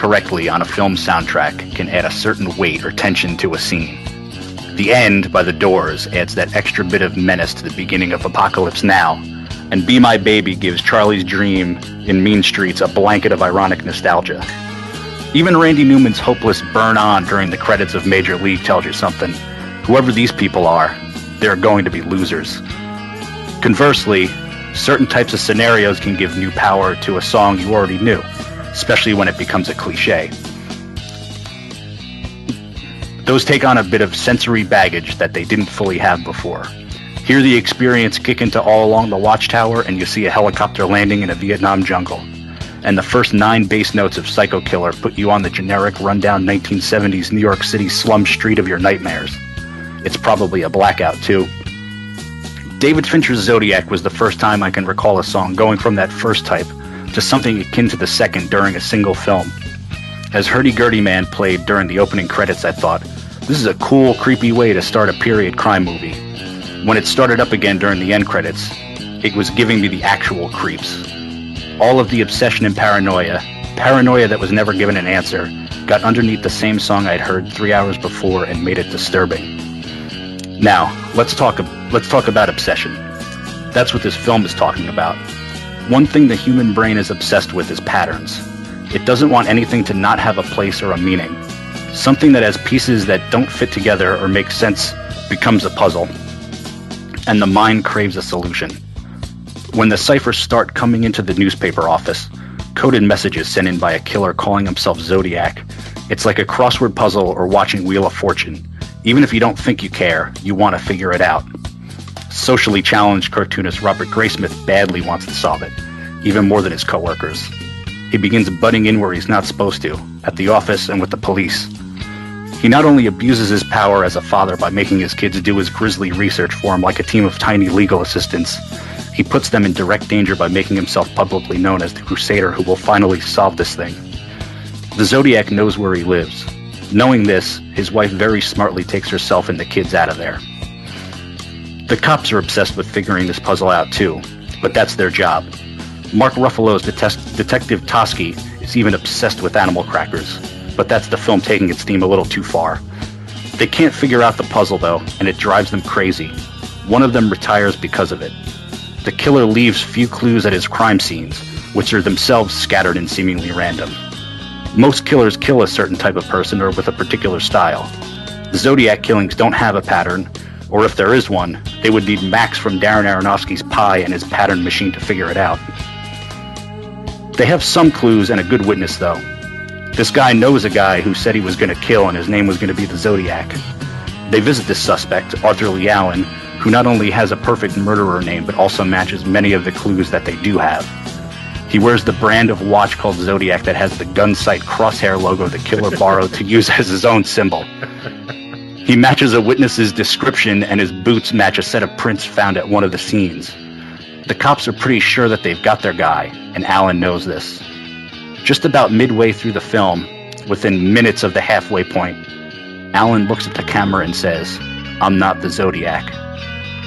correctly on a film soundtrack can add a certain weight or tension to a scene. The End by The Doors adds that extra bit of menace to the beginning of Apocalypse Now, and Be My Baby gives Charlie's Dream in Mean Streets a blanket of ironic nostalgia. Even Randy Newman's hopeless burn on during the credits of Major League tells you something. Whoever these people are, they're going to be losers. Conversely, certain types of scenarios can give new power to a song you already knew, especially when it becomes a cliche. Those take on a bit of sensory baggage that they didn't fully have before. Hear the experience kick into All Along the Watchtower and you see a helicopter landing in a Vietnam jungle. And the first 9 bass notes of Psycho Killer put you on the generic rundown 1970s New York City slum street of your nightmares. It's probably a blackout too. David Fincher's Zodiac was the first time I can recall a song going from that first type to something akin to the second during a single film. As Hurdy-Gurdy Man played during the opening credits, I thought, this is a cool, creepy way to start a period crime movie. When it started up again during the end credits, it was giving me the actual creeps. All of the obsession and paranoia that was never given an answer, got underneath the same song I'd heard 3 hours before and made it disturbing. Now, let's talk about obsession. That's what this film is talking about. One thing the human brain is obsessed with is patterns. It doesn't want anything to not have a place or a meaning. Something that has pieces that don't fit together or make sense becomes a puzzle, and the mind craves a solution. When the ciphers start coming into the newspaper office, coded messages sent in by a killer calling himself Zodiac, it's like a crossword puzzle or watching Wheel of Fortune. Even if you don't think you care, you want to figure it out. Socially challenged cartoonist Robert Graysmith badly wants to solve it, even more than his coworkers. He begins butting in where he's not supposed to, at the office and with the police. He not only abuses his power as a father by making his kids do his grisly research for him like a team of tiny legal assistants, he puts them in direct danger by making himself publicly known as the crusader who will finally solve this thing. The Zodiac knows where he lives. Knowing this, his wife very smartly takes herself and the kids out of there. The cops are obsessed with figuring this puzzle out too, but that's their job. Mark Ruffalo's Detective Toschi is even obsessed with animal crackers, but that's the film taking its theme a little too far. They can't figure out the puzzle though, and it drives them crazy. One of them retires because of it. The killer leaves few clues at his crime scenes, which are themselves scattered and seemingly random. Most killers kill a certain type of person or with a particular style. The Zodiac killings don't have a pattern, or if there is one, they would need Max from Darren Aronofsky's Pi and his pattern machine to figure it out. They have some clues and a good witness though. This guy knows a guy who said he was going to kill and his name was going to be the Zodiac. They visit this suspect, Arthur Lee Allen, who not only has a perfect murderer name but also matches many of the clues that they do have. He wears the brand of watch called Zodiac that has the gun sight crosshair logo the killer borrowed to use as his own symbol. He matches a witness's description and his boots match a set of prints found at one of the scenes. The cops are pretty sure that they've got their guy, and Allen knows this. Just about midway through the film, within minutes of the halfway point, Allen looks at the camera and says, "I'm not the Zodiac."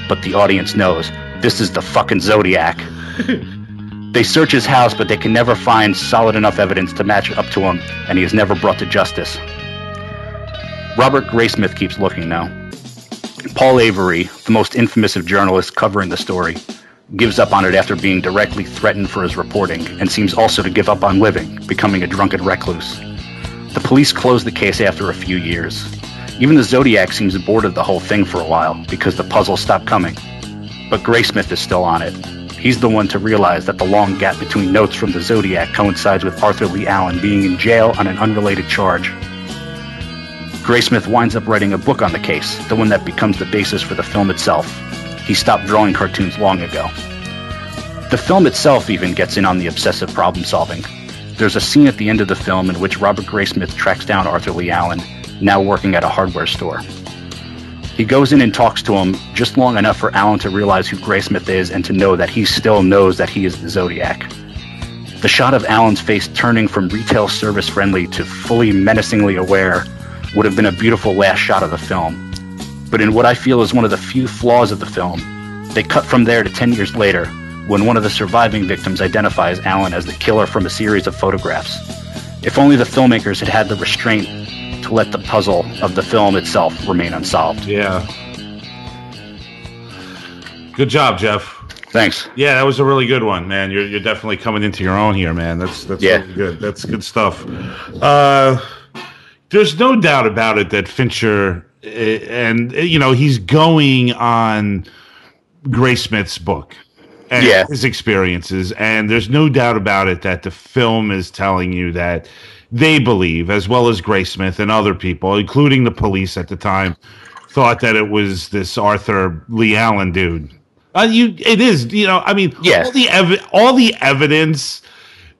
But the audience knows, this is the fucking Zodiac. They search his house, but they can never find solid enough evidence to match up to him, and he is never brought to justice. Robert Graysmith keeps looking now. Paul Avery, the most infamous of journalists covering the story, gives up on it after being directly threatened for his reporting, and seems also to give up on living, becoming a drunken recluse. The police closed the case after a few years. Even the Zodiac seems bored of the whole thing for a while, because the puzzle stopped coming. But Graysmith is still on it. He's the one to realize that the long gap between notes from the Zodiac coincides with Arthur Lee Allen being in jail on an unrelated charge. Graysmith winds up writing a book on the case, the one that becomes the basis for the film itself. He stopped drawing cartoons long ago. The film itself even gets in on the obsessive problem solving. There's a scene at the end of the film in which Robert Graysmith tracks down Arthur Lee Allen, now working at a hardware store. He goes in and talks to him just long enough for Allen to realize who Graysmith is and to know that he still knows that he is the Zodiac. The shot of Allen's face turning from retail service friendly to fully menacingly aware would have been a beautiful last shot of the film. But in what I feel is one of the few flaws of the film, they cut from there to 10 years later, when one of the surviving victims identifies Allen as the killer from a series of photographs. If only the filmmakers had had the restraint to let the puzzle of the film itself remain unsolved. Yeah. Good job, Jeff. Thanks. Yeah, that was a really good one, man. You're definitely coming into your own here, man. That's really good. That's good stuff. There's no doubt about it that Fincher, and he's going on Graysmith's book and his experiences, and there's no doubt about it that the film is telling you that they believe, as well as Graysmith and other people, including the police at the time, thought that it was this Arthur Lee Allen dude. It is, I mean, all the evidence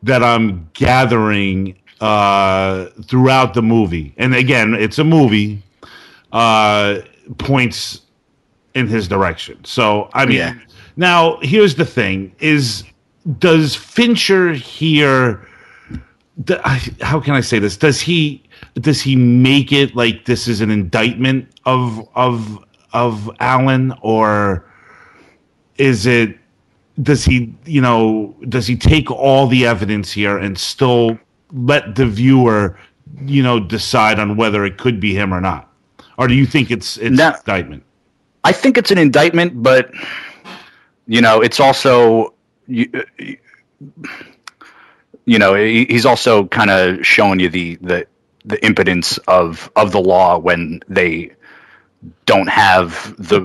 that I'm gathering throughout the movie, and again, it's a movie, points in his direction. So, I mean, now here's the thing: does Fincher here? How can I say this? Does he make it like this is an indictment of Allen, or is it? Does he take all the evidence here and still let the viewer, decide on whether it could be him or not? Or do you think it's an indictment? I think it's an indictment, but it's also he's also kind of showing you the impotence of the law when they don't have the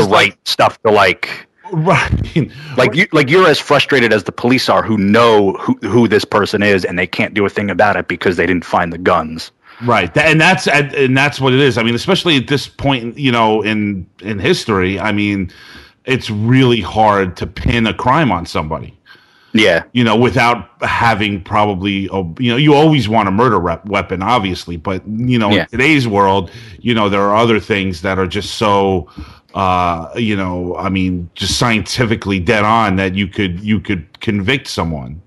right stuff to like. Right. You're as frustrated as the police are, who know who this person is, and they can't do a thing about it because they didn't find the guns. Right. And that's what it is. I mean, especially at this point, in history, I mean, it's really hard to pin a crime on somebody. Yeah. Without having probably, you always want a murder weapon, obviously, but in today's world, there are other things that are just so I mean, just scientifically dead on that you could convict someone.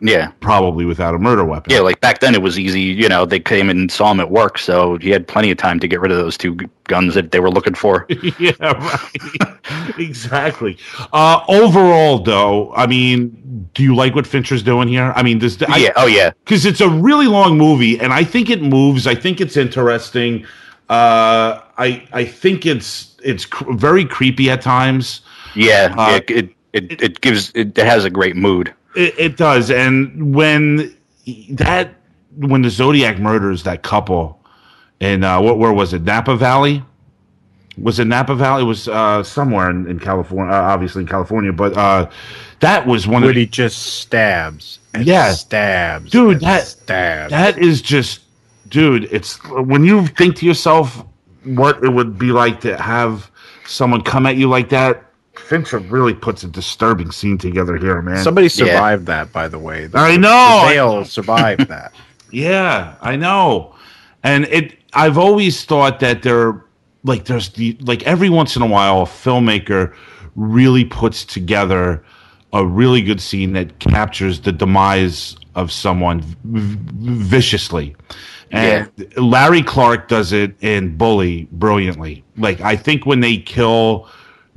Yeah. Probably without a murder weapon. Yeah, like back then it was easy, they came and saw him at work, so he had plenty of time to get rid of those two guns that they were looking for. Yeah, right. Exactly. Overall, though, I mean, do you like what Fincher's doing here? I mean, because it's a really long movie, and I think it moves. I think it's interesting. I think it's very creepy at times. Yeah, it has a great mood. It does, and when the Zodiac murders that couple in where was it? Napa Valley? Was it Napa Valley? It was somewhere in California, obviously in California, but that was one when he just stabs. And stabs, dude. Stabs. That is just, dude. It's when you think to yourself what it would be like to have someone come at you like that. Fincher really puts a disturbing scene together here, man. Somebody survived that, by the way. I know. Dale survived that. Yeah, I know. And I've always thought that there's every once in a while a filmmaker really puts together a really good scene that captures the demise of someone viciously. And Larry Clark does it in Bully brilliantly. Like, I think when they kill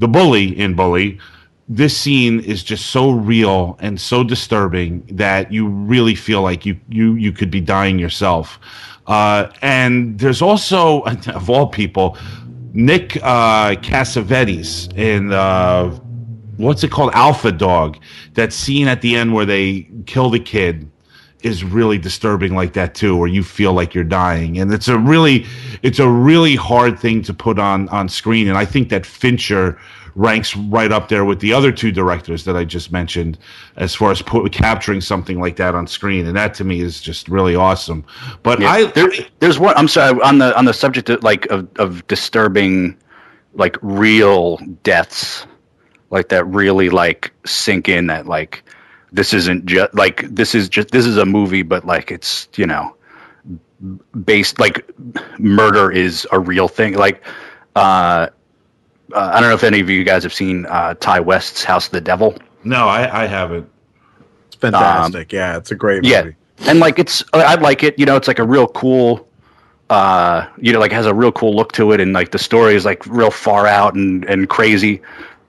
the bully in Bully, this scene is just so real and so disturbing that you really feel like you could be dying yourself. And there's also, of all people, Nick Cassavetes in what's it called? Alpha Dog. That scene at the end where they kill the kid is really disturbing like that too, where you feel like you're dying. And it's a really hard thing to put on screen. And I think that Fincher ranks right up there with the other two directors that I just mentioned as far as capturing something like that on screen. And that to me is just really awesome. But there's one, I'm sorry, on the subject of disturbing, like, real deaths, like that really like sink in that like, this isn't just like this is a movie, but like it's based like murder is a real thing. Like I don't know if any of you guys have seen Ty West's House of the Devil. No, I haven't. It's fantastic. Yeah, it's a great movie. Yeah, and like I like it. It's like a real cool. Like has a real cool look to it, and like the story is like real far out and crazy,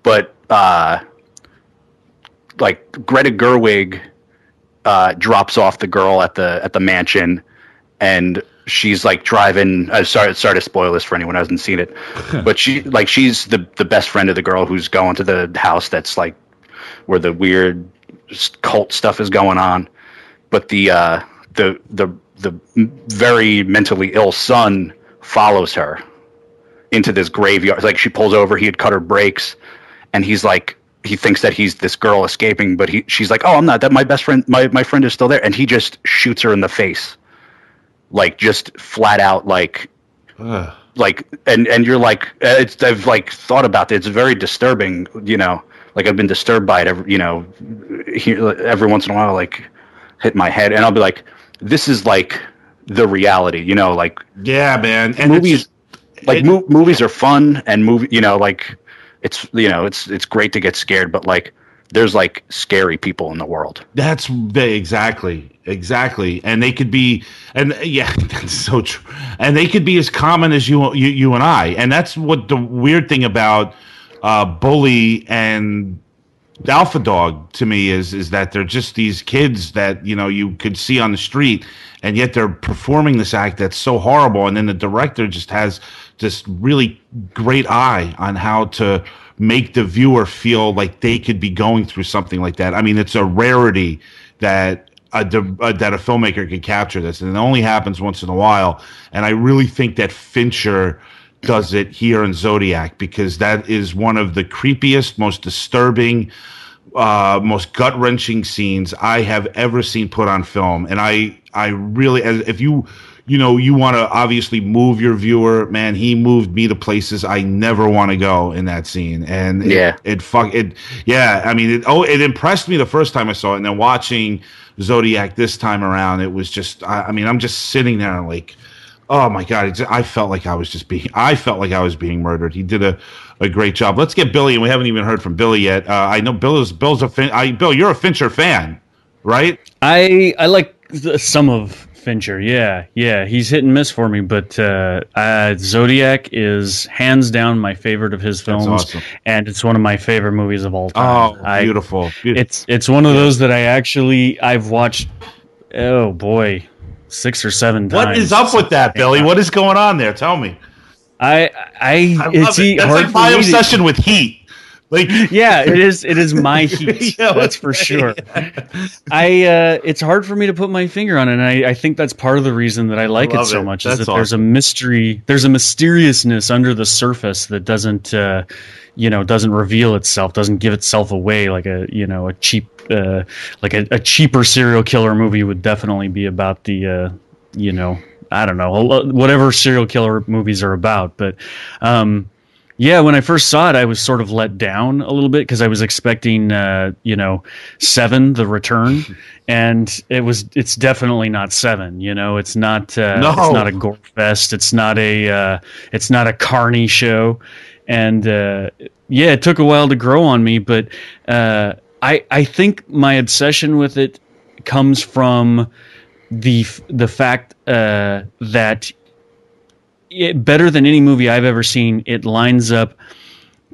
but. Like Greta Gerwig drops off the girl at the mansion, and she's like driving. Sorry to spoil this for anyone who hasn't seen it, but she's the best friend of the girl who's going to the house that's like where the weird cult stuff is going on. But the very mentally ill son follows her into this graveyard. Like she pulls over, he had cut her brakes, and he's like, he thinks that he's this girl escaping, but she's like, oh, I'm not. That my best friend, my friend is still there, and he just shoots her in the face, like just flat out, like and you're like, I've like thought about it. It's very disturbing, you know. Like I've been disturbed by it, every once in a while, like hit my head, and I'll be like, this is like the reality, you know, like yeah, man. And movies, movies are fun, and like it's it's great to get scared, but like there's like scary people in the world. That's exactly, and they could be, and yeah, that's so true. And they could be as common as you and I, and that's what the weird thing about Bully and Alpha Dog to me is that they're just these kids that you could see on the street, and yet they're performing this act that's so horrible, and then the director just has this really great eye on how to make the viewer feel like they could be going through something like that. I mean, it's a rarity that that a filmmaker can capture this, and it only happens once in a while. And I really think that Fincher does it here in Zodiac, because that is one of the creepiest, most disturbing, most gut-wrenching scenes I have ever seen put on film. And I really, if you want to obviously move your viewer, man, he moved me to places I never want to go in that scene. And it impressed me the first time I saw it, and then watching Zodiac this time around, it was just, I'm just sitting there and like, oh my God! I felt like I was being murdered. He did a great job. Let's get Billy, and we haven't even heard from Billy yet. I know Bill's Bill, you're a Fincher fan, right? I like some of Fincher. Yeah, he's hit and miss for me, but Zodiac is hands down my favorite of his films. That's awesome. And it's one of my favorite movies of all time. Oh, beautiful! It's one of those that I've watched. Oh boy. 6 or 7 times. What is up with that, Billy? What is going on there? Tell me. I love it. That's like my obsession with Heat. Like, yeah, it is my Heat. Yeah, that's for sure. It's hard for me to put my finger on it, and I think that's part of the reason that I like it so much. Is that awesome. There's a mystery, there's a mysteriousness under the surface that doesn't reveal itself, doesn't give itself away like a cheap a cheaper serial killer movie would definitely be about the I don't know, whatever serial killer movies are about. But yeah, when I first saw it, I was sort of let down a little bit because I was expecting Seven, The Return, and it's definitely not Seven. It's not it's not a gore fest. It's not a carny show. And it took a while to grow on me, but I think my obsession with it comes from the fact that better than any movie I've ever seen, it lines up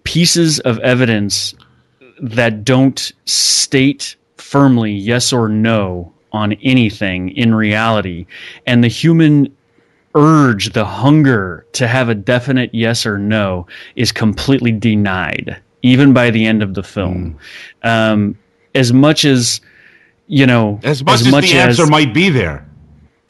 pieces of evidence that don't state firmly yes or no on anything in reality, and the human urge, the hunger to have a definite yes or no is completely denied, even by the end of the film. As much as the answer might be there.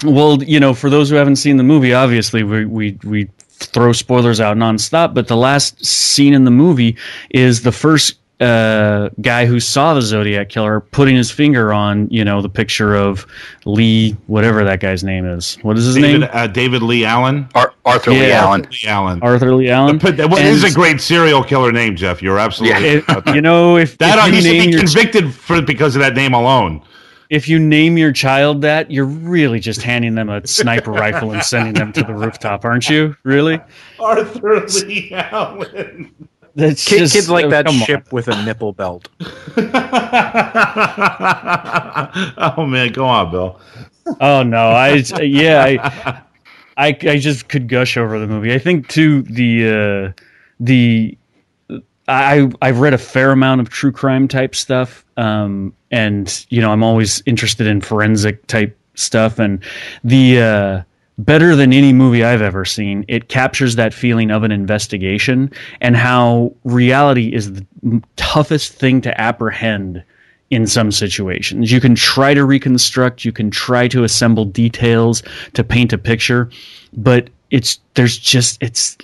Well, for those who haven't seen the movie, obviously we throw spoilers out nonstop, but the last scene in the movie is the first guy who saw the Zodiac Killer putting his finger on, the picture of Lee, whatever that guy's name is. What is his name? David Lee Allen. Arthur Lee Allen. Arthur Lee Allen. What is a great serial killer name, Jeff? You're absolutely. Yeah. If he should be convicted because of that name alone. If you name your child that, you're really just handing them a sniper rifle and sending them to the rooftop, aren't you? Really? Arthur Lee Allen. Kids like that ship with a nipple belt. Oh man, go on, Bill. Oh no, I just could gush over the movie. I think too I've read a fair amount of true crime type stuff, and I'm always interested in forensic type stuff, and the better than any movie I've ever seen, it captures that feeling of an investigation and how reality is the toughest thing to apprehend in some situations. You can try to reconstruct, you can try to assemble details to paint a picture, but it's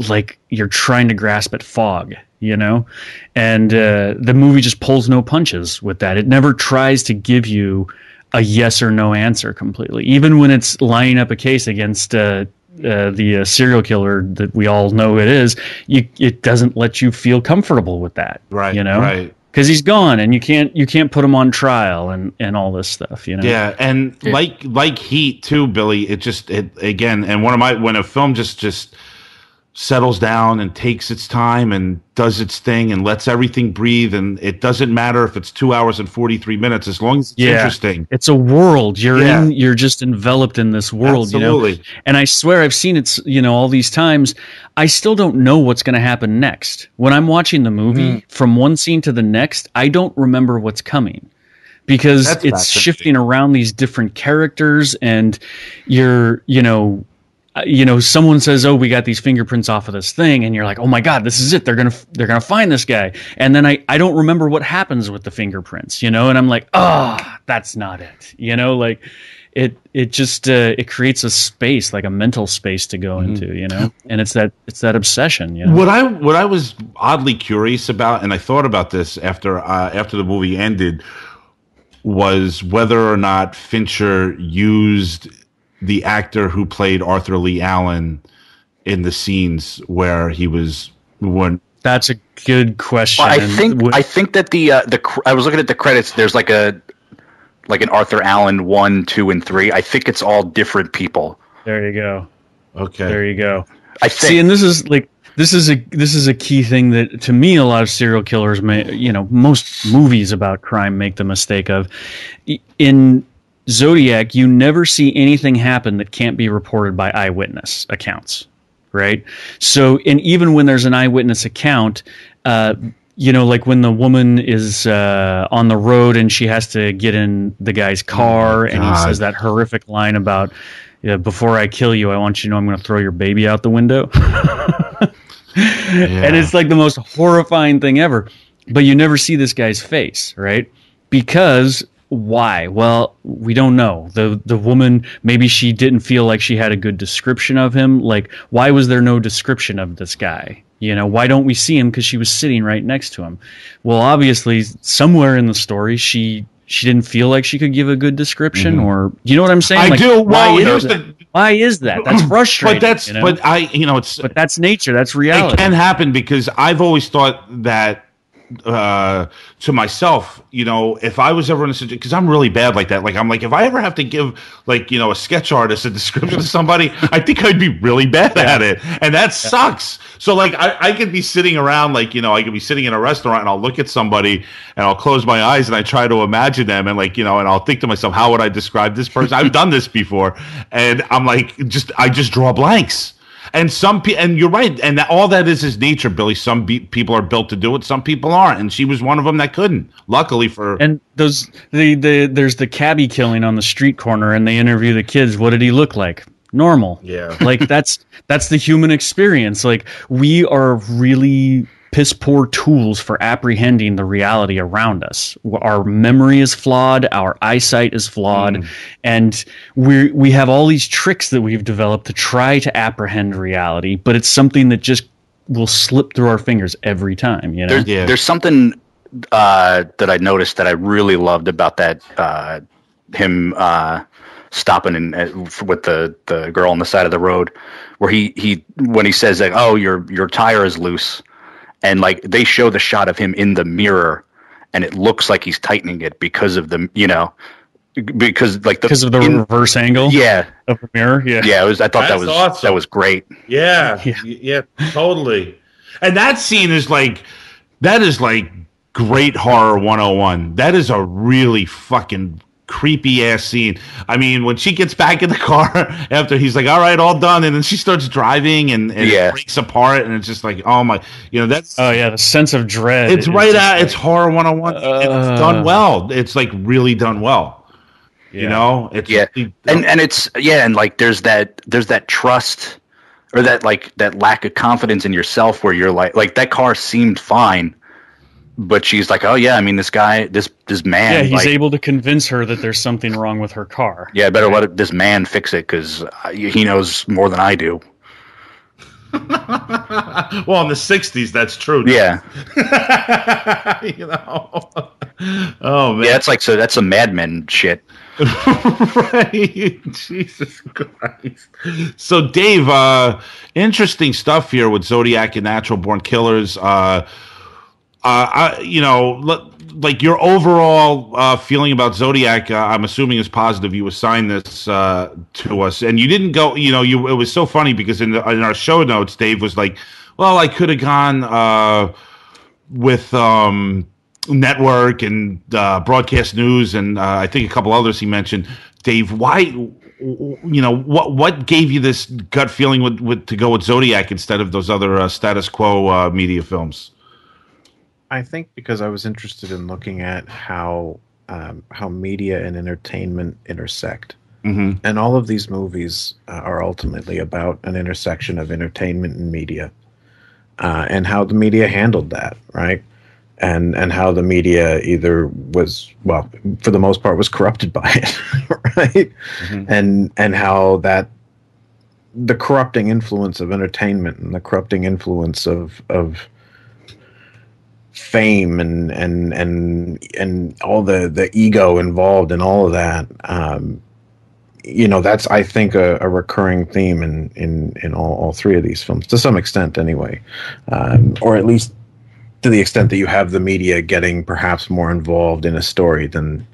like you're trying to grasp at fog, and the movie just pulls no punches with that. It never tries to give you a yes or no answer completely, even when it's lining up a case against the serial killer that we all know it is. It doesn't let you feel comfortable with that, right? Right, because he's gone, and you can't put him on trial and all this stuff, Yeah, and like Heat too, Billy. It again, and when a film just settles down and takes its time and does its thing and lets everything breathe, and it doesn't matter if it's 2 hours and 43 minutes, as long as it's interesting. It's a world you're just enveloped in this world. Absolutely. And I swear I've seen it all these times. I still don't know what's going to happen next. When I'm watching the movie, from one scene to the next, I don't remember what's coming, because it's shifting around these different characters, and someone says, "Oh, we got these fingerprints off of this thing," and you're like, "Oh my God, this is it! They're gonna find this guy." And then I don't remember what happens with the fingerprints, and I'm like, "Oh, that's not it," like it just it creates a space, like a mental space to go into, and it's that obsession. What I was oddly curious about, and I thought about this after the movie ended, was whether or not Fincher used the actor who played Arthur Lee Allen in the scenes where he was That's a good question. Well, I think that I was looking at the credits. There's like an Arthur Allen 1, 2, and 3. I think it's all different people. There you go. Okay. There you go. I think. See, and this is a key thing that, to me, a lot of serial killers most movies about crime make the mistake of. In Zodiac, you never see anything happen that can't be reported by eyewitness accounts, right? So, and even when there's an eyewitness account, like when the woman is on the road and she has to get in the guy's car, and he says that horrific line about, "Before I kill you, I want you to know I'm going to throw your baby out the window." And it's like the most horrifying thing ever. But you never see this guy's face, right? Because why? Well, we don't know. The woman, maybe she didn't feel like she had a good description of him. Like, why was there no description of this guy? Why don't we see him? Because she was sitting right next to him. Well, obviously, somewhere in the story, she didn't feel like she could give a good description, or you know what I'm saying? I do. Why is that? That's frustrating. But that's nature. That's reality. It can happen, because I've always thought that to myself, if I was ever in a situation, because I'm really bad like that. Like, I'm like, if I ever have to give, a sketch artist a description of somebody, I think I'd be really bad at it. And that sucks. So, I could be sitting around, I could be sitting in a restaurant, and I'll look at somebody and I'll close my eyes and I try to imagine them, and and I'll think to myself, how would I describe this person? I've done this before. And I'm like, I just draw blanks. And and you're right, and all that is nature, Billy. Some people are built to do it, some people aren't, and she was one of them that couldn't. Luckily for. And there's the cabbie killing on the street corner, and they interview the kids. What did he look like? Normal. Yeah. That's the human experience. We are really piss poor tools for apprehending the reality around us. Our memory is flawed, our eyesight is flawed, and we have all these tricks that we've developed to try to apprehend reality, but it's something that just will slip through our fingers every time. There's something that I noticed that I really loved about that him stopping with the girl on the side of the road, where when he says that, "Oh, your tire is loose." And they show the shot of him in the mirror, and it looks like he's tightening it because of the because of the reverse angle, of the mirror, I thought that was awesome. That was great. Yeah, totally. And that scene is great horror 101. That is a really fucking creepy ass scene. I mean, when she gets back in the car after he's like, all right, all done, and then she starts driving and it breaks apart, and it's just like, oh my, that's the sense of dread. It's right out. It's horror 101. It's done well. It's like really done well. It's really and it's and like there's that trust or that lack of confidence in yourself where you're like that car seemed fine. But she's like, oh yeah, I mean, this guy, this man. Yeah, he's able to convince her that there's something wrong with her car. Yeah, I better let this man fix it because he knows more than I do. Well, in the '60s, that's true. Yeah. Oh man. Yeah, it's like that's some Mad Men shit. Right. Jesus Christ. So, Dave, interesting stuff here with Zodiac and Natural Born Killers. Like your overall feeling about Zodiac, I'm assuming is positive. You assigned this to us, and you didn't go. It was so funny because in our show notes, Dave was like, "Well, I could have gone with network and broadcast news, and I think a couple others he mentioned." Dave, why? What gave you this gut feeling with to go with Zodiac instead of those other status quo media films? I think because I was interested in looking at how media and entertainment intersect. Mm-hmm. And all of these movies are ultimately about an intersection of entertainment and media, and how the media handled that, right? And how the media either was, well, for the most part, was corrupted by it, right? Mm-hmm. And how that the corrupting influence of entertainment and the corrupting influence of fame and all the ego involved in all of that, that's, I think, a recurring theme in all three of these films to some extent anyway, or at least to the extent that you have the media getting perhaps more involved in a story than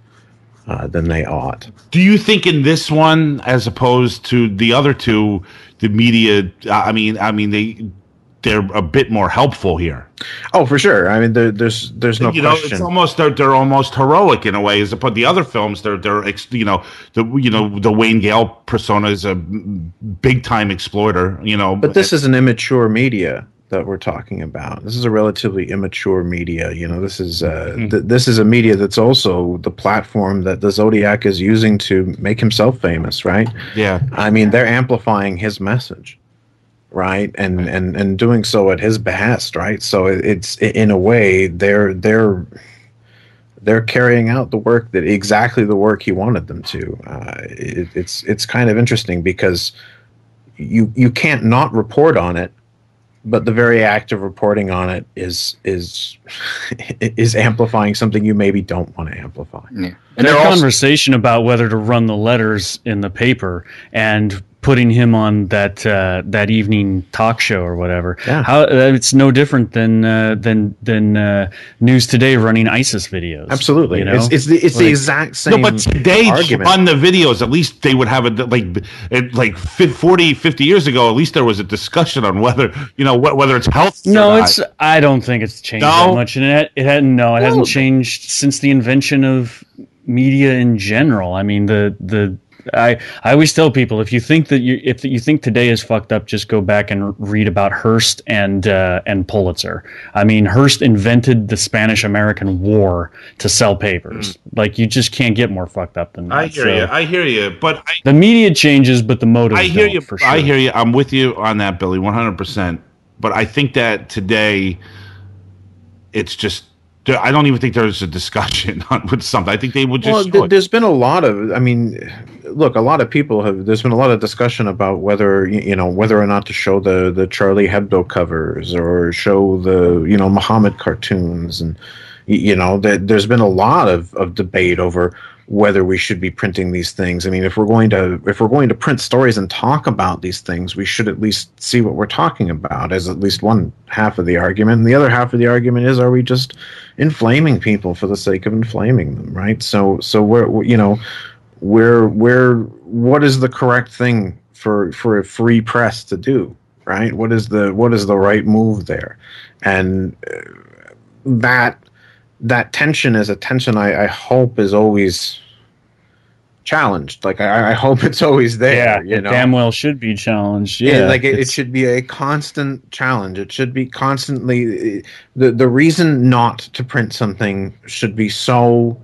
they ought. Do you think in this one, as opposed to the other two, the media, they're a bit more helpful here? Oh, for sure. I mean, there's no question. It's almost they're almost heroic in a way, as opposed to the other films. The Wayne Gale persona is a big time exploiter. But this is an immature media that we're talking about. This is a relatively immature media. This is this is a media that's also the platform that the Zodiac is using to make himself famous, right? Yeah. I mean, they're amplifying his message, right? And doing so at his behest, right? So it's, in a way, they're carrying out the work exactly the work he wanted them to. It's kind of interesting because you can't not report on it, but the very act of reporting on it is amplifying something you maybe don't want to amplify. Yeah. And their conversation about whether to run the letters in the paper and putting him on that evening talk show or whatever. Yeah. How it's no different than News Today running ISIS videos. Absolutely, it's the exact same. No, but today on the videos, at least they would have like 50 years ago. At least there was a discussion on whether it's health. No, I don't think it's changed that much, and it hasn't changed since the invention of media in general. I mean, I always tell people, if you think today is fucked up, just go back and read about Hearst and Pulitzer. I mean, Hearst invented the Spanish-American War to sell papers. Like, you just can't get more fucked up than that. I hear you. But the media changes, but the motives don't, for sure. I hear you. I'm with you on that, Billy, 100%. But I think that today, it's just, I don't even think there's a discussion with something. I think they would just. Well, there's been a lot of. I mean, look, a lot of people have. There's been a lot of discussion about whether or not to show the Charlie Hebdo covers or show the Muhammad cartoons, and there's been a lot of debate over whether we should be printing these things. I mean, if we're going to print stories and talk about these things, we should at least see what we're talking about as at least one half of the argument. And the other half of the argument is, are we just inflaming people for the sake of inflaming them, right? So what is the correct thing for a free press to do, right? What is the right move there? And that tension is a tension I hope is always challenged. Like I hope it's always there. Yeah, damn well should be challenged. Yeah, like it should be a constant challenge. It should be constantly the reason not to print something should be so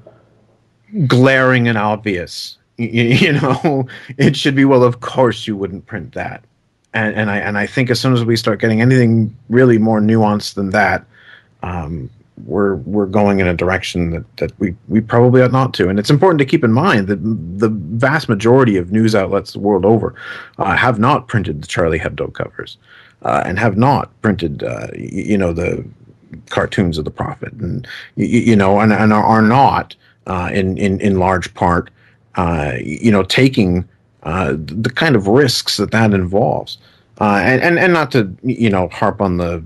glaring and obvious. You know, it should be, well, of course you wouldn't print that. And I think as soon as we start getting anything really more nuanced than that, we're going in a direction that we probably ought not to. And it's important to keep in mind that the vast majority of news outlets the world over have not printed the Charlie Hebdo covers and have not printed the cartoons of the Prophet, and and are not in large part taking the kind of risks that involves, and not to harp on the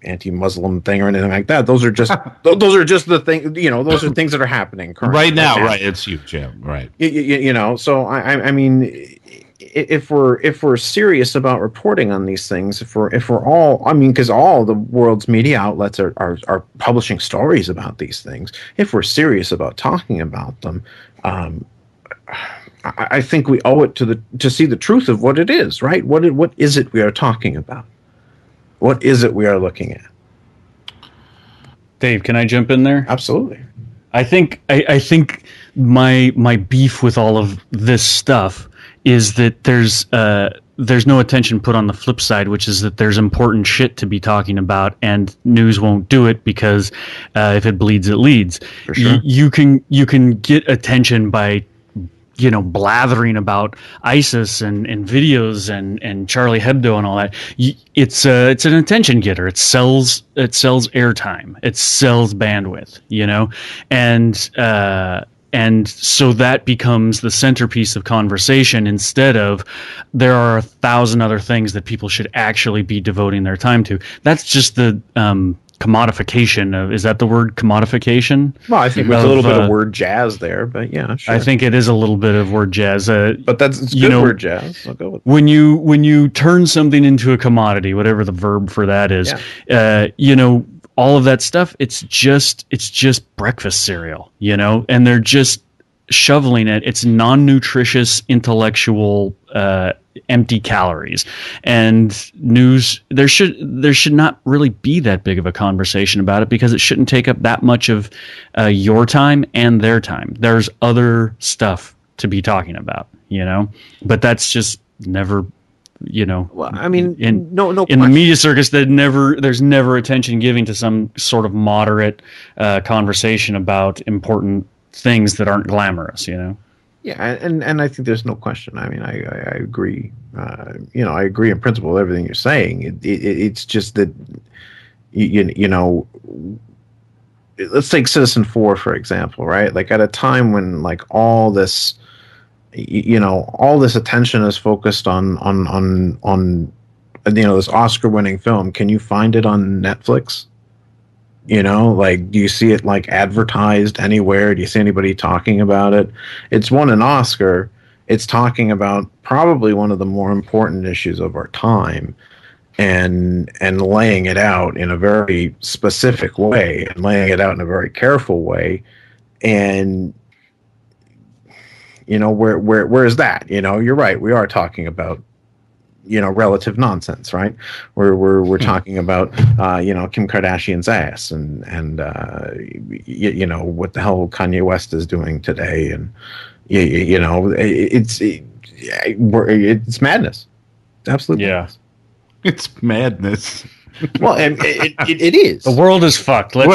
anti-Muslim thing or anything like that. Those are just the thing. Those are things that are happening currently right now. Right, it's huge, yeah. Right. So I mean, if we're serious about reporting on these things, if we're all, I mean, because all the world's media outlets are publishing stories about these things. If we're serious about talking about them, I think we owe it to see the truth of what it is. Right? What is it we are talking about? What is it we are looking at? Dave, can I jump in there? Absolutely. I think my beef with all of this stuff is that there's no attention put on the flip side, which is that there's important shit to be talking about, and news won't do it because if it bleeds, it leads. For sure. You can get attention by blathering about ISIS and videos and Charlie Hebdo and all that. It's an attention getter. It sells airtime. It sells bandwidth. And so that becomes the centerpiece of conversation, instead of there are 1,000 other things that people should actually be devoting their time to. That's just the commodification of, is that the word, commodification? Well, I think there's a little bit of word jazz there, but yeah, sure. I think it is a little bit of word jazz. But it's good word jazz. I'll go with that. When you turn something into a commodity, whatever the verb for that is, all of that stuff, it's just breakfast cereal, and they're just shoveling it. It's non-nutritious, intellectual, empty calories. And news, there should not really be that big of a conversation about it, because it shouldn't take up that much of your time and their time. There's other stuff to be talking about, but that's just never. Well, I mean, in the media circus, there's never attention given to some sort of moderate conversation about important things that aren't glamorous. Yeah, and I think there's no question. I mean, I agree. I agree in principle with everything you're saying. It's just that let's take Citizen 4 for example, right? Like at a time when like all this attention is focused on this Oscar-winning film. Can you find it on Netflix? Do you see it like advertised anywhere? Do you see anybody talking about it? It's won an Oscar. It's talking about probably one of the more important issues of our time, and laying it out in a very specific way, and laying it out in a very careful way, and where is that? You're right. We are talking about, relative nonsense, right? We're talking about, Kim Kardashian's ass and what the hell Kanye West is doing today. And, it's madness. Absolutely. Yeah. Madness. It's madness. Well, it is. The world is fucked. I'm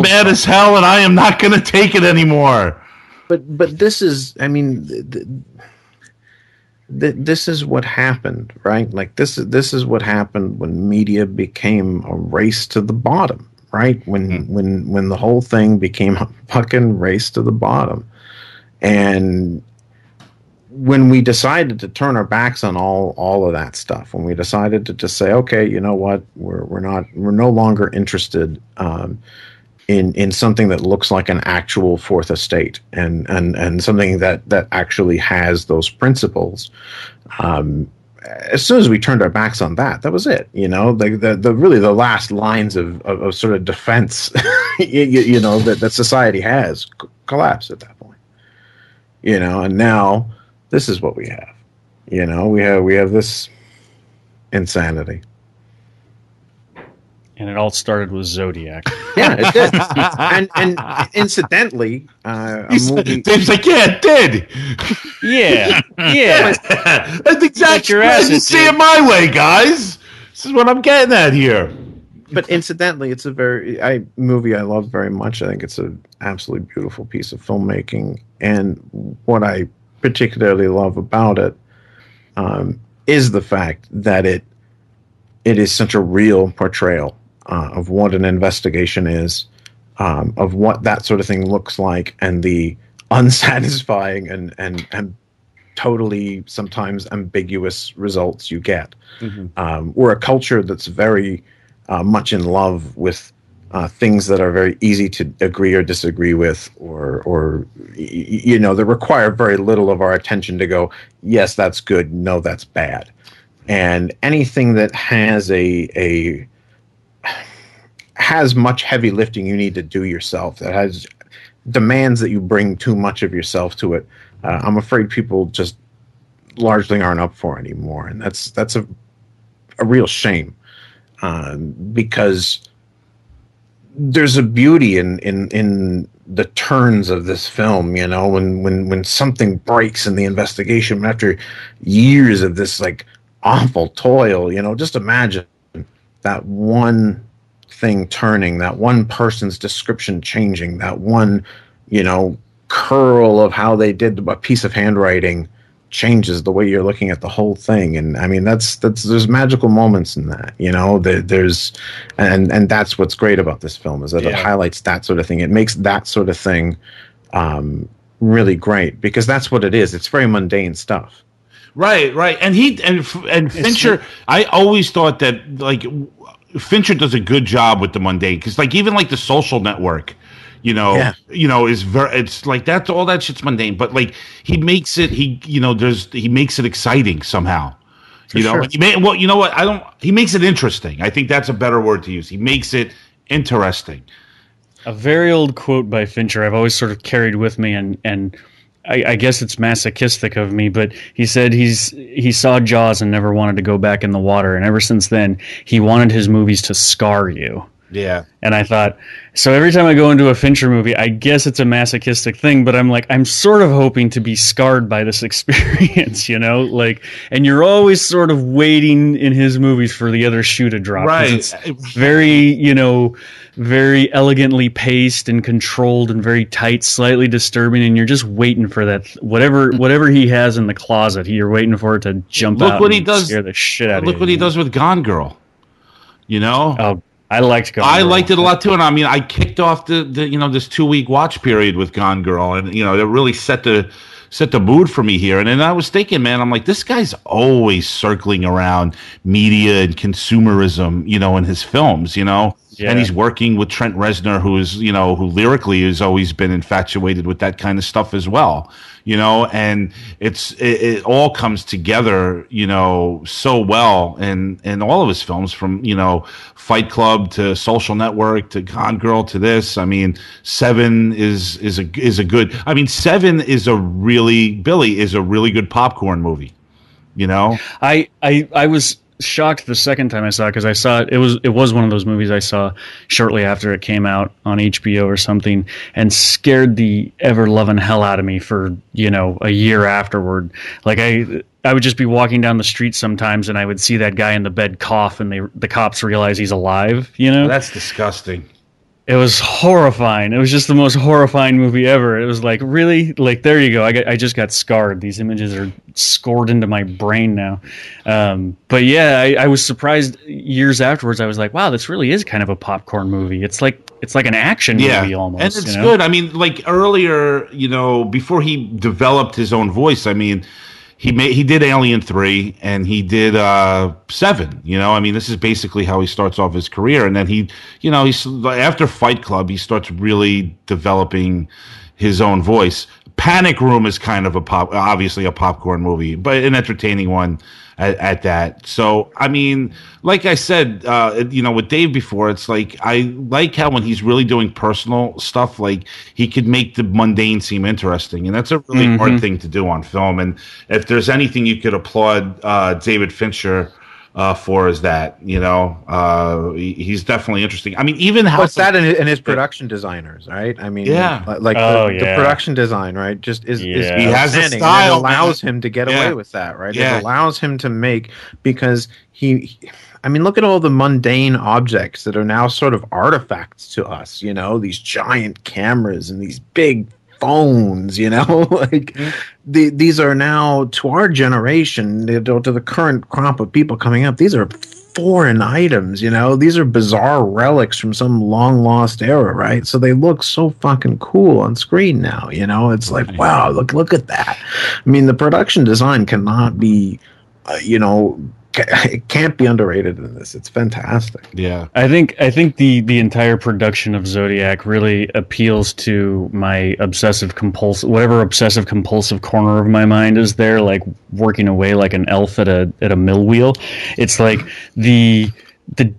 mad as hell, and I am not going to take it anymore. But this is, I mean, this is what happened, right? Like this is what happened when media became a race to the bottom, right? When the whole thing became a fucking race to the bottom, and when we decided to turn our backs on all of that stuff, when we decided to just say, okay, you know what, we're no longer interested in something that looks like an actual fourth estate and something that actually has those principles. As soon as we turned our backs on that was it. The last lines of sort of defense, that society has collapsed at that point. and now this is what we have. We have this insanity. And it all started with Zodiac. Yeah, it did. and incidentally, Dave's like, yeah, it did. Yeah. That's exactly right. You see it my way, guys. This is what I'm getting at here. But incidentally, it's a movie I love very much. I think it's an absolutely beautiful piece of filmmaking. And what I particularly love about it is the fact that it is such a real portrayal of what an investigation is, of what that sort of thing looks like, and the unsatisfying and totally sometimes ambiguous results you get. We're a culture that's very much in love with things that are very easy to agree or disagree with, or that require very little of our attention to go, yes, that's good, no, that's bad. And anything that has much heavy lifting you need to do yourself, that has demands that you bring too much of yourself to it, I'm afraid people just largely aren't up for anymore. And that's a real shame, because there's a beauty in the turns of this film, when something breaks in the investigation after years of this like awful toil. Just imagine that one thing turning, that one person's description changing, that one curl of how they did a piece of handwriting changes the way you're looking at the whole thing. And I mean, there's magical moments in that, there's and that's what's great about this film, is that it highlights that sort of thing. It makes that sort of thing really great, because that's what it is. It's very mundane stuff. Right. And Fincher, I always thought that like Fincher does a good job with the mundane, because like even like The Social Network, is very, it's like that's all that shit's mundane, but like he makes it he makes it exciting somehow. Sure. He makes it interesting. I think that's a better word to use. He makes it interesting. A very old quote by Fincher I've always sort of carried with me, and I guess it's masochistic of me, but he said he saw Jaws and never wanted to go back in the water, and ever since then he wanted his movies to scar you. Yeah. And I thought, so every time I go into a Fincher movie, I guess it's a masochistic thing, but I'm sort of hoping to be scarred by this experience, and you're always sort of waiting in his movies for the other shoe to drop. Right. It's very, very elegantly paced and controlled and very tight, slightly disturbing, and you're just waiting for that, whatever he has in the closet, you're waiting for it to jump out and scare the shit out of you. Look what he does with Gone Girl. Oh, I liked Gone Girl. I liked it a lot too, and I mean, I kicked off the this 2-week watch period with Gone Girl, and it really set the mood for me here. And then I was thinking, man, I'm like, this guy's always circling around media and consumerism, in his films, Yeah. And he's working with Trent Reznor, who lyrically has always been infatuated with that kind of stuff as well, and it all comes together, so well in all of his films, from, Fight Club to Social Network to Gone Girl to this. I mean, Seven is a good, Seven is a really good popcorn movie, I was shocked the second time I saw it, because I saw it was one of those movies I saw shortly after it came out on HBO or something, and scared the ever loving hell out of me for a year afterward. Like I would just be walking down the street sometimes, and I would see that guy in the bed cough, and the cops realize he's alive. That's disgusting. It was horrifying. It was just the most horrifying movie ever. It was like, really? Like, there you go. I just got scarred. These images are scored into my brain now. But yeah, I was surprised years afterwards. I was like, wow, this really is kind of a popcorn movie. It's like an action movie almost. And it's good. I mean, like earlier, before he developed his own voice, he did Alien 3 and he did 7. This is basically how he starts off his career. And then he's after Fight Club, he starts really developing his own voice. Panic Room is kind of obviously a popcorn movie, but an entertaining one at that. So, I mean, like I said, with Dave before, it's like I like how when he's really doing personal stuff, like he could make the mundane seem interesting, and that's a really hard thing to do on film. And if there's anything you could applaud David Fincher for, is that he's definitely interesting. I mean, even how what's that in his production designers, right? I mean, like the production design, right? Just is he has a style. It allows him to get away with that, right? It allows him to make, because I mean, look at all the mundane objects that are now sort of artifacts to us. These giant cameras and these big phones, like these are now, to our generation, to the current crop of people coming up, these are foreign items. These are bizarre relics from some long lost era, right? So they look so fucking cool on screen now. It's like, wow, look at that. I mean, the production design cannot be it can't be underrated in this. It's fantastic. Yeah, I think the entire production of Zodiac really appeals to my obsessive compulsive corner of my mind is there, like working away like an elf at a mill wheel. It's like the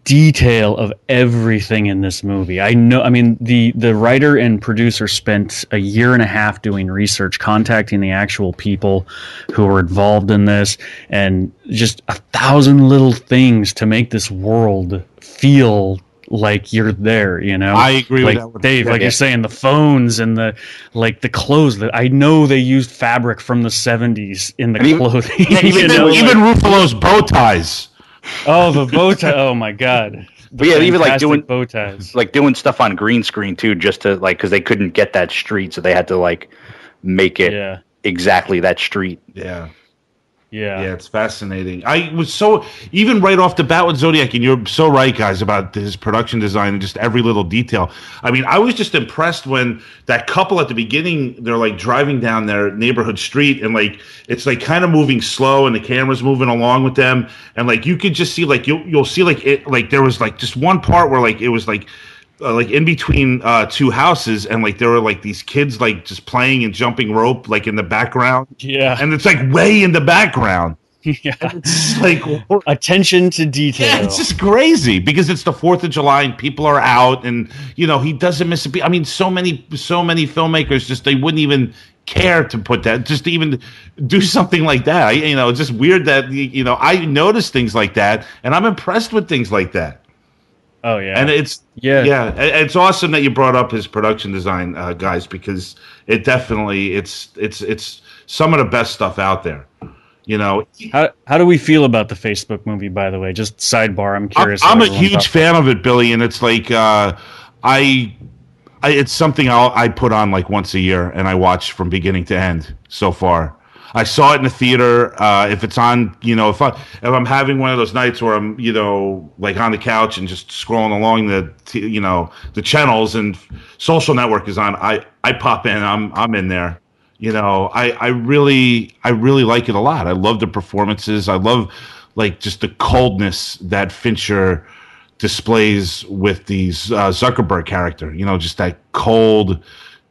detail of everything in this movie. I mean, the writer and producer spent a year and a half doing research, contacting the actual people who were involved in this, and just 1,000 little things to make this world feel like you're there, I agree with that. Dave, like you're saying, the phones and the clothes that I know they used fabric from the 70s in the clothing. Even Ruffalo's bow ties. Oh, the bow tie! Oh my god! But yeah, even like doing bow ties, like doing stuff on green screen too, just to because they couldn't get that street, so they had to make it exactly that street. Yeah, it's fascinating. I was even right off the bat with Zodiac, and you're so right, guys, about his production design and just every little detail. I mean, I was just impressed when that couple at the beginning, they're driving down their neighborhood street, and it's kind of moving slow, and the camera's moving along with them, and you could just see you'll see there was just one part where it was in between two houses, and there were these kids just playing and jumping rope in the background. Yeah, and it's way in the background. Yeah, and it's attention to detail. Yeah, it's just crazy because it's the 4th of July and people are out, and he doesn't miss a beat. I mean, so many filmmakers they wouldn't even care to put that, just to even do something like that. It's just weird that I notice things like that, and I'm impressed with things like that. Oh yeah, and it's awesome that you brought up his production design, guys, because it definitely it's some of the best stuff out there. How do we feel about the Facebook movie? By the way, just sidebar. I'm curious. I'm a huge fan of it, Billy, and it's it's something I put on once a year, and I watch from beginning to end so far. I saw it in the theater. If it's on, if I'm having one of those nights where I'm, on the couch and just scrolling along the channels and Social Network is on, I pop in. I'm in there. I really like it a lot. I love the performances. I love just the coldness that Fincher displays with these Zuckerberg character. Just that cold.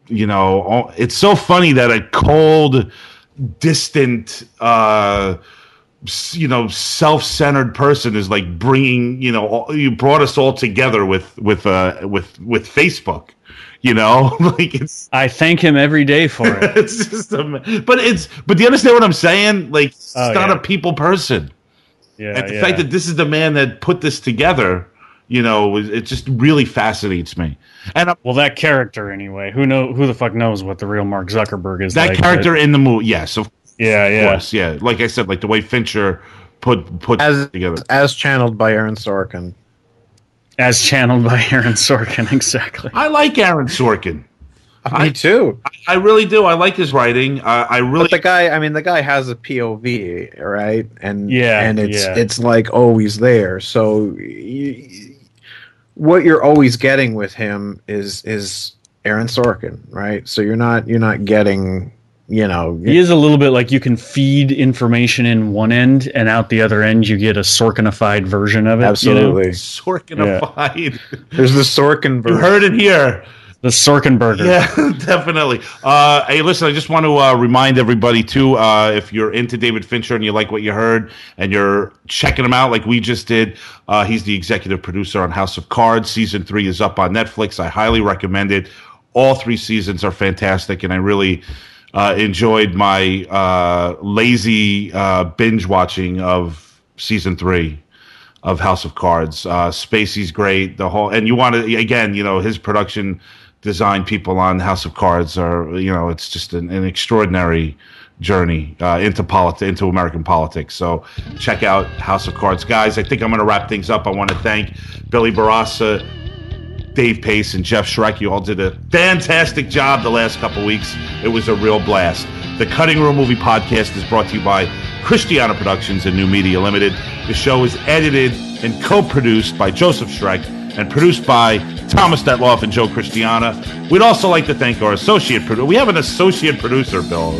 It's so funny that a cold, distant, self-centered person is bringing, you brought us all together with Facebook. It's. I thank him every day for it. It's just, but do you understand what I'm saying? It's not a people person. Yeah, and the fact that this is the man that put this together, it just really fascinates me. And that character anyway. Who the fuck knows what the real Mark Zuckerberg is? That character in the movie, yes, of course, yeah. Like I said, the way Fincher put together, as channeled by Aaron Sorkin. As channeled by Aaron Sorkin, exactly. I like Aaron Sorkin. Me too. I really do. I like his writing. But the guy has a POV, right? And it's always there. So what you're always getting with him is Aaron Sorkin, right? So you're not getting, he is a little bit like you can feed information in one end and out the other end you get a Sorkinified version of it. Absolutely. Sorkinified. Yeah. There's the Sorkin version. You heard it here. The Sorkenberger. Yeah, definitely. Hey, listen, I just want to remind everybody, too, if you're into David Fincher and you like what you heard and you're checking him out like we just did, he's the executive producer on House of Cards. Season 3 is up on Netflix. I highly recommend it. All 3 seasons are fantastic, and I really enjoyed my lazy binge watching of Season 3 of House of Cards. Spacey's great. And you want to, again, his production design people on House of Cards are, it's just an extraordinary journey into American politics. So check out House of Cards. Guys, I think I'm going to wrap things up. I want to thank Billy Barassa, Dave Pace, and Jeff Schreck. You all did a fantastic job the last couple weeks. It was a real blast. The Cutting Room Movie Podcast is brought to you by Christiana Productions and New Media Limited. The show is edited and co-produced by Joseph Schreck and produced by Thomas Detloff and Joe Christiana. We'd also like to thank our associate producer. We have an associate producer, Bill.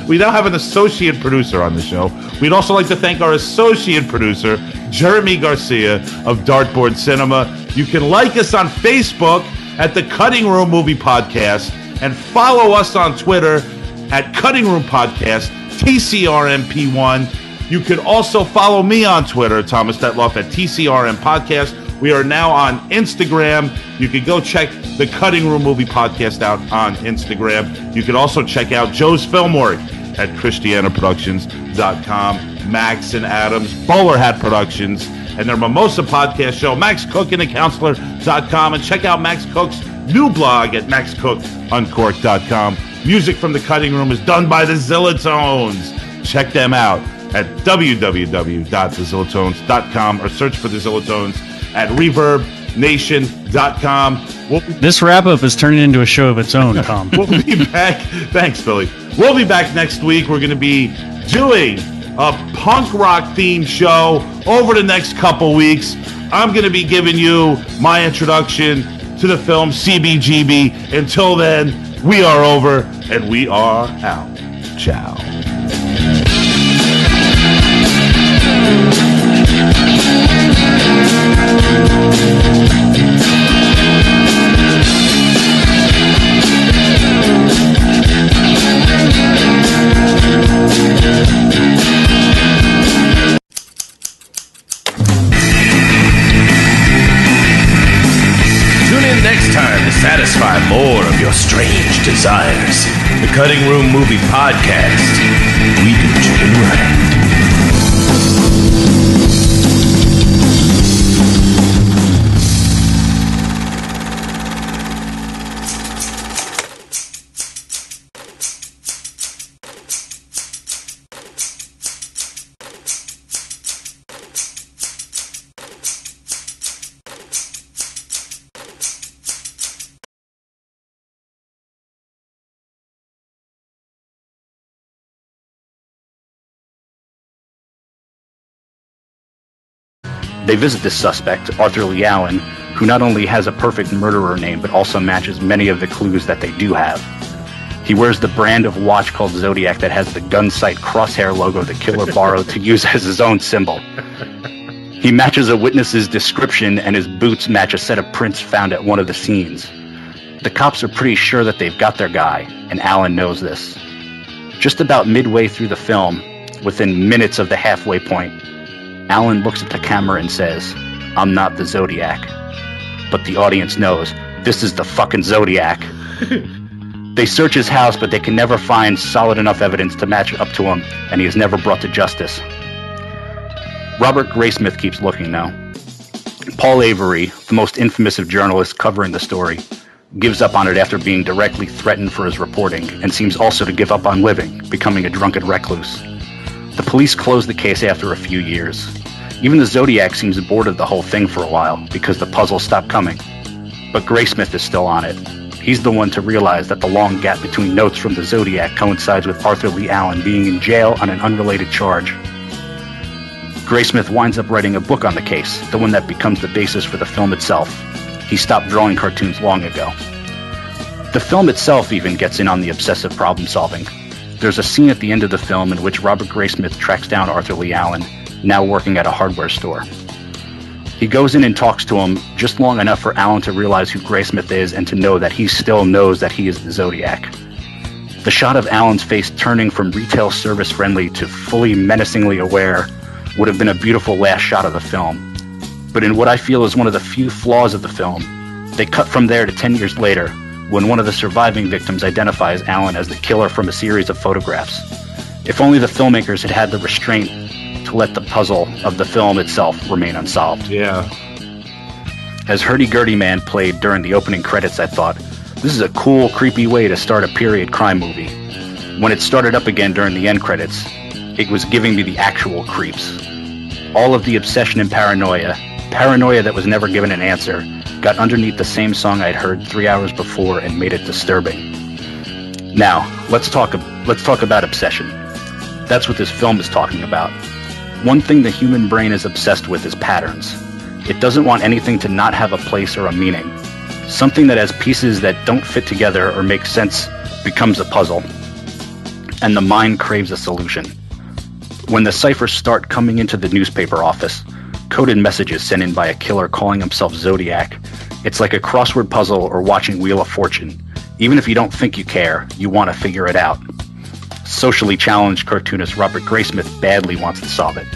We now have an associate producer on the show. We'd also like to thank our associate producer, Jeremy Garcia of Dartboard Cinema. You can like us on Facebook at the Cutting Room Movie Podcast and follow us on Twitter at Cutting Room Podcast, TCRMP1. You can also follow me on Twitter, Thomas Detloff, at TCRM Podcast. We are now on Instagram. You can go check the Cutting Room Movie Podcast out on Instagram. You can also check out Joe's film work at ChristianaProductions.com. Max and Adam's Bowler Hat Productions and their Mimosa Podcast show, Max Cook and thecounselor.com. And check out Max Cook's new blog at maxcookuncorked.com. Music from the Cutting Room is done by the Zillatones. Check them out at www.thezillatones.com or search for the Zillatones at ReverbNation.com. This wrap-up is turning into a show of its own, Tom. We'll be back. Thanks, Billy. We'll be back next week. We're going to be doing a punk rock themed show over the next couple weeks. I'm going to be giving you my introduction to the film CBGB. Until then, we are over and we are out. Ciao. Next time to satisfy more of your strange desires. The Cutting Room Movie Podcast. We do chicken right. They visit this suspect, Arthur Lee Allen, who not only has a perfect murderer name, but also matches many of the clues that they do have. He wears the brand of watch called Zodiac that has the gun sight crosshair logo the killer borrowed to use as his own symbol. He matches a witness's description, and his boots match a set of prints found at one of the scenes. The cops are pretty sure that they've got their guy, and Allen knows this. Just about midway through the film, within minutes of the halfway point, Allen looks at the camera and says, "I'm not the Zodiac." But the audience knows, this is the fucking Zodiac. They search his house, but they can never find solid enough evidence to match up to him, and he is never brought to justice. Robert Graysmith keeps looking, though. Paul Avery, the most infamous of journalists covering the story, gives up on it after being directly threatened for his reporting, and seems also to give up on living, becoming a drunken recluse. The police closed the case after a few years. Even the Zodiac seems bored of the whole thing for a while, because the puzzles stopped coming. But Graysmith is still on it. He's the one to realize that the long gap between notes from the Zodiac coincides with Arthur Lee Allen being in jail on an unrelated charge. Graysmith winds up writing a book on the case, the one that becomes the basis for the film itself. He stopped drawing cartoons long ago. The film itself even gets in on the obsessive problem solving. There's a scene at the end of the film in which Robert Graysmith tracks down Arthur Lee Allen, now working at a hardware store. He goes in and talks to him just long enough for Alan to realize who Graysmith is and to know that he still knows that he is the Zodiac. The shot of Alan's face turning from retail service friendly to fully menacingly aware would have been a beautiful last shot of the film. But in what I feel is one of the few flaws of the film, they cut from there to 10 years later, when one of the surviving victims identifies Alan as the killer from a series of photographs. If only the filmmakers had had the restraint to let the puzzle of the film itself remain unsolved. Yeah. As Hurdy-Gurdy Man played during the opening credits, I thought, this is a cool, creepy way to start a period crime movie. When it started up again during the end credits, it was giving me the actual creeps. All of the obsession and paranoia that was never given an answer, got underneath the same song I'd heard 3 hours before and made it disturbing. Now, let's talk about obsession. That's what this film is talking about. One thing the human brain is obsessed with is patterns. It doesn't want anything to not have a place or a meaning. Something that has pieces that don't fit together or make sense becomes a puzzle, and the mind craves a solution. When the ciphers start coming into the newspaper office, coded messages sent in by a killer calling himself Zodiac, it's like a crossword puzzle or watching Wheel of Fortune. Even if you don't think you care, you want to figure it out. Socially challenged cartoonist Robert Graysmith badly wants to solve it,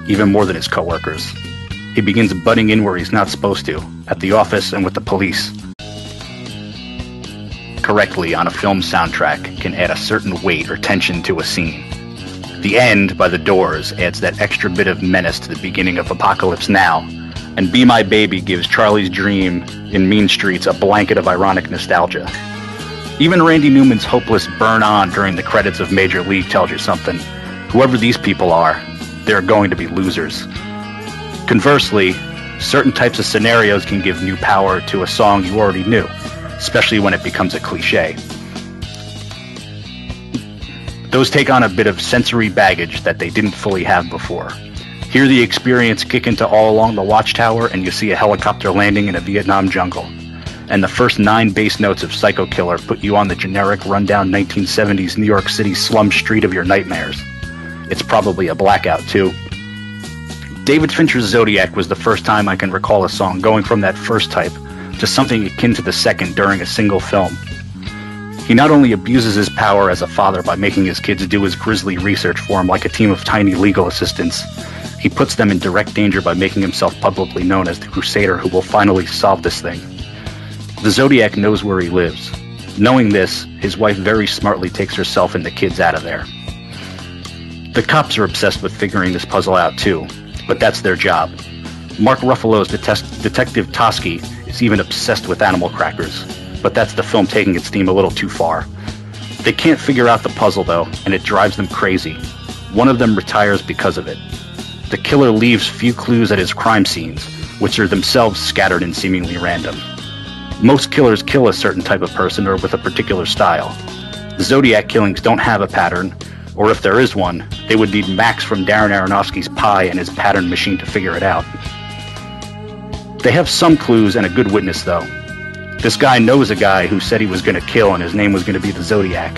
even more than his coworkers. He begins butting in where he's not supposed to, at the office and with the police. Correctly on a film soundtrack can add a certain weight or tension to a scene. The End by The Doors adds that extra bit of menace to the beginning of Apocalypse Now, and Be My Baby gives Charlie's Dream in Mean Streets a blanket of ironic nostalgia. Even Randy Newman's hopeless burn on during the credits of Major League tells you something. Whoever these people are, they're going to be losers. Conversely, certain types of scenarios can give new power to a song you already knew, especially when it becomes a cliche. Those take on a bit of sensory baggage that they didn't fully have before. Hear the experience kick into All Along the Watchtower and you see a helicopter landing in a Vietnam jungle. And the first 9 bass notes of Psycho Killer put you on the generic rundown 1970s New York City slum street of your nightmares. It's probably a blackout too. David Fincher's Zodiac was the first time I can recall a song going from that first type to something akin to the second during a single film. He not only abuses his power as a father by making his kids do his grisly research for him like a team of tiny legal assistants, he puts them in direct danger by making himself publicly known as the crusader who will finally solve this thing. The Zodiac knows where he lives. Knowing this, his wife very smartly takes herself and the kids out of there. The cops are obsessed with figuring this puzzle out too, but that's their job. Mark Ruffalo's Detective Toschi is even obsessed with animal crackers, but that's the film taking its theme a little too far. They can't figure out the puzzle though, and it drives them crazy. One of them retires because of it. The killer leaves few clues at his crime scenes, which are themselves scattered and seemingly random. Most killers kill a certain type of person or with a particular style. The Zodiac killings don't have a pattern, or if there is one, they would need Max from Darren Aronofsky's Pi and his pattern machine to figure it out. They have some clues and a good witness though. This guy knows a guy who said he was going to kill and his name was going to be the Zodiac.